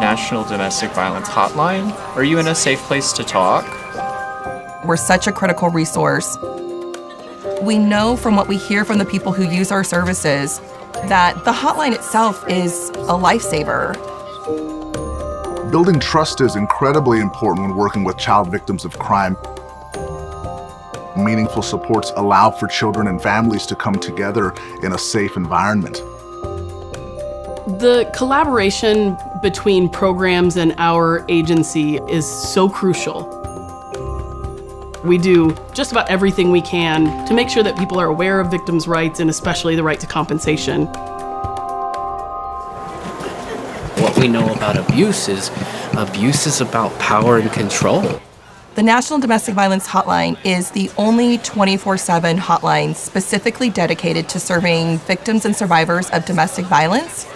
National Domestic Violence Hotline. Are you in a safe place to talk? We're such a critical resource. We know from what we hear from the people who use our services that the hotline itself is a lifesaver. Building trust is incredibly important when working with child victims of crime. Meaningful supports allow for children and families to come together in a safe environment. The collaboration between programs and our agency is so crucial. We do just about everything we can to make sure that people are aware of victims' rights and especially the right to compensation. What we know about abuse is about power and control. The National Domestic Violence Hotline is the only 24/7 hotline specifically dedicated to serving victims and survivors of domestic violence.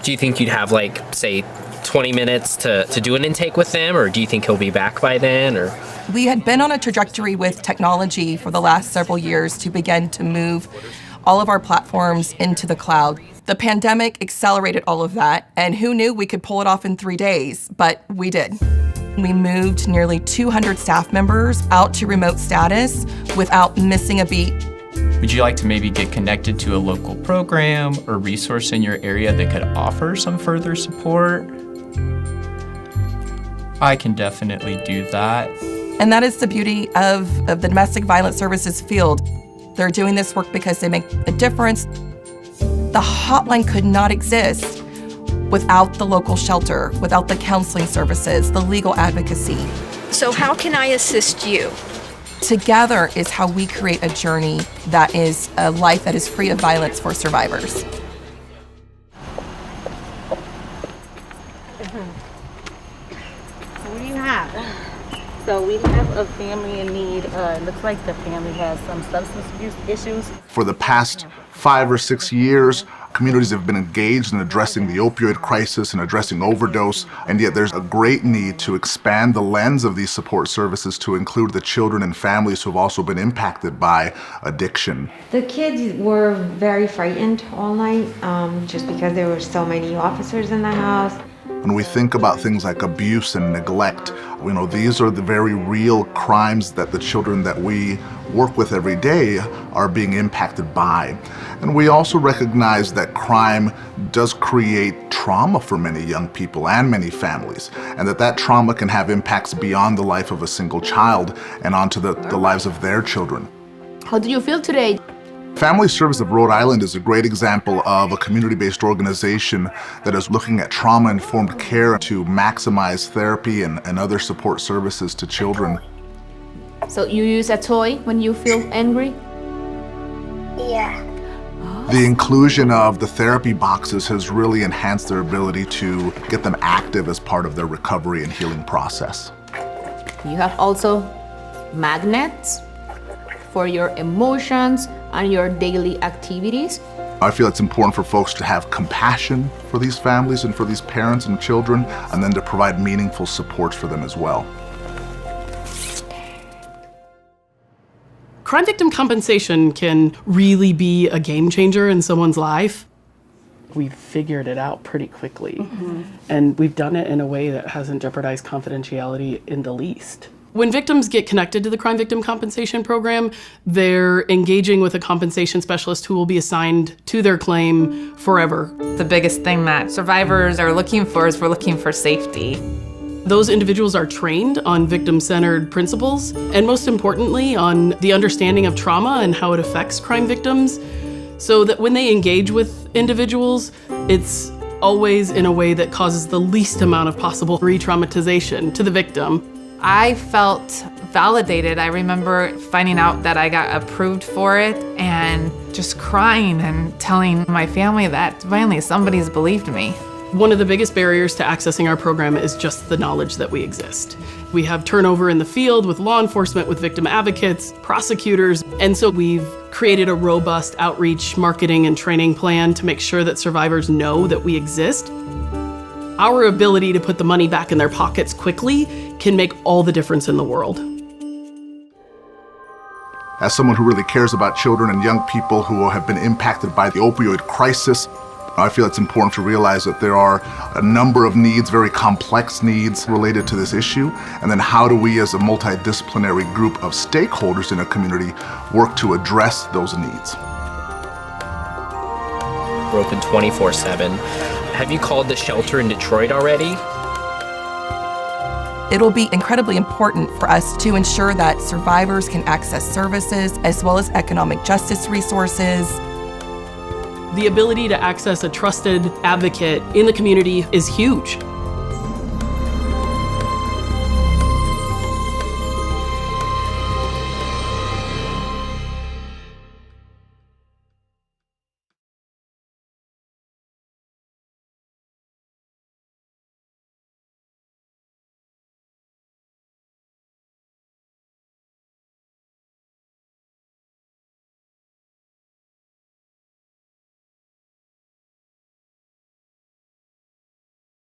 Do you think you'd have, like, say, 20 minutes to do an intake with them, or do you think he'll be back by then? Or we had been on a trajectory with technology for the last several years to begin to move all of our platforms into the cloud. The pandemic accelerated all of that, and who knew we could pull it off in 3 days, but we did. We moved nearly 200 staff members out to remote status without missing a beat. Would you like to maybe get connected to a local program or resource in your area that could offer some further support? I can definitely do that. And that is the beauty of the domestic violence services field. They're doing this work because they make a difference. The hotline could not exist without the local shelter, without the counseling services, the legal advocacy. So how can I assist you? Together is how we create a journey that is a life that is free of violence for survivors. What do you have? So we have a family in need. It looks like the family has some substance abuse issues. For the past 5 or 6 years, communities have been engaged in addressing the opioid crisis and addressing overdose, and yet there's a great need to expand the lens of these support services to include the children and families who have also been impacted by addiction. The kids were very frightened all night just because there were so many officers in the house. When we think about things like abuse and neglect, these are the very real crimes that the children that we work with every day are being impacted by. And we also recognize that crime does create trauma for many young people and many families, and that trauma can have impacts beyond the life of a single child and onto the lives of their children. How do you feel today? Family Service of Rhode Island is a great example of a community-based organization that is looking at trauma-informed care to maximize therapy and other support services to children. So you use a toy when you feel angry? Yeah. The inclusion of the therapy boxes has really enhanced their ability to get them active as part of their recovery and healing process. You have also magnets for your emotions and your daily activities. I feel it's important for folks to have compassion for these families and for these parents and children, and then to provide meaningful supports for them as well. Crime victim compensation can really be a game changer in someone's life. We've figured it out pretty quickly, and we've done it in a way that hasn't jeopardized confidentiality in the least. When victims get connected to the Crime Victim Compensation Program, they're engaging with a compensation specialist who will be assigned to their claim forever. The biggest thing that survivors are looking for is we're looking for safety. Those individuals are trained on victim-centered principles, and most importantly, on the understanding of trauma and how it affects crime victims, so that when they engage with individuals, it's always in a way that causes the least amount of possible re-traumatization to the victim. I felt validated. I remember finding out that I got approved for it and just crying and telling my family that finally somebody's believed me. One of the biggest barriers to accessing our program is just the knowledge that we exist. We have turnover in the field with law enforcement, with victim advocates, prosecutors, and so we've created a robust outreach, marketing, and training plan to make sure that survivors know that we exist. Our ability to put the money back in their pockets quickly can make all the difference in the world. As someone who really cares about children and young people who have been impacted by the opioid crisis, I feel it's important to realize that there are a number of needs, very complex needs related to this issue, and then how do we as a multidisciplinary group of stakeholders in a community work to address those needs. We're open 24/7. Have you called the shelter in Detroit already? It'll be incredibly important for us to ensure that survivors can access services as well as economic justice resources. The ability to access a trusted advocate in the community is huge.